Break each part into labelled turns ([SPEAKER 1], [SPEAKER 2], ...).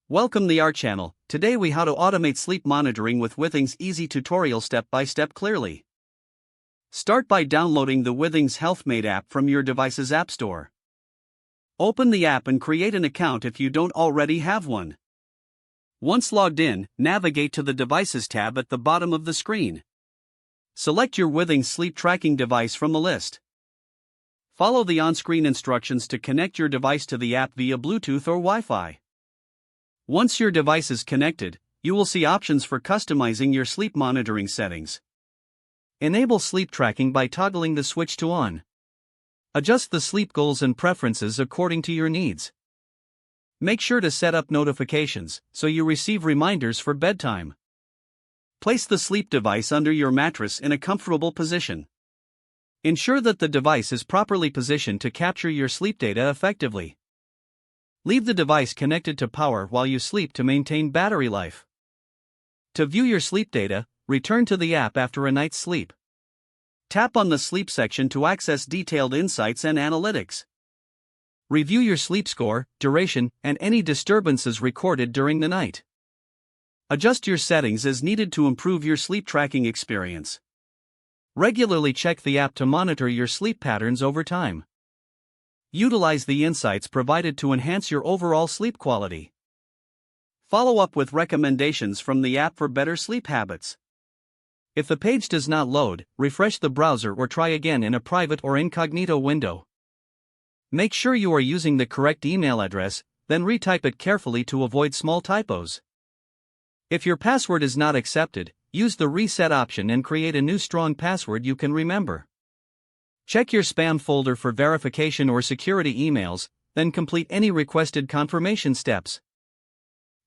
[SPEAKER 1] Welcome to our channel. Today we how to automate sleep monitoring with Withings easy tutorial step by step clearly. Start by downloading the Withings HealthMate app from your device's app store. Open the app and create an account if you don't already have one. Once logged in, navigate to the Devices tab at the bottom of the screen. Select your Withings sleep tracking device from the list. Follow the on-screen instructions to connect your device to the app via Bluetooth or Wi-Fi. Once your device is connected, you will see options for customizing your sleep monitoring settings. Enable sleep tracking by toggling the switch to on. Adjust the sleep goals and preferences according to your needs. Make sure to set up notifications so you receive reminders for bedtime. Place the sleep device under your mattress in a comfortable position. Ensure that the device is properly positioned to capture your sleep data effectively. Leave the device connected to power while you sleep to maintain battery life. To view your sleep data, return to the app after a night's sleep. Tap on the sleep section to access detailed insights and analytics. Review your sleep score, duration, and any disturbances recorded during the night. Adjust your settings as needed to improve your sleep tracking experience. Regularly check the app to monitor your sleep patterns over time. Utilize the insights provided to enhance your overall sleep quality. Follow up with recommendations from the app for better sleep habits. If the page does not load, refresh the browser or try again in a private or incognito window. Make sure you are using the correct email address, then retype it carefully to avoid small typos. If your password is not accepted, use the reset option and create a new strong password you can remember. Check your spam folder for verification or security emails, then complete any requested confirmation steps.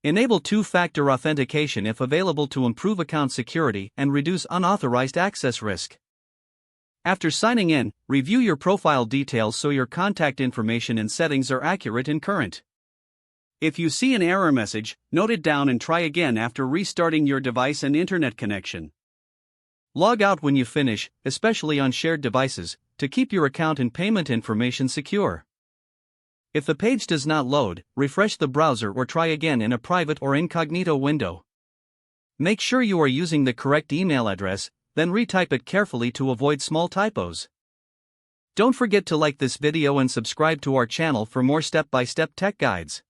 [SPEAKER 1] Enable two-factor authentication if available to improve account security and reduce unauthorized access risk. After signing in, review your profile details so your contact information and settings are accurate and current. If you see an error message, note it down and try again after restarting your device and internet connection. Log out when you finish, especially on shared devices, to keep your account and payment information secure. If the page does not load, refresh the browser or try again in a private or incognito window. Make sure you are using the correct email address, then retype it carefully to avoid small typos. Don't forget to like this video and subscribe to our channel for more step-by-step tech guides.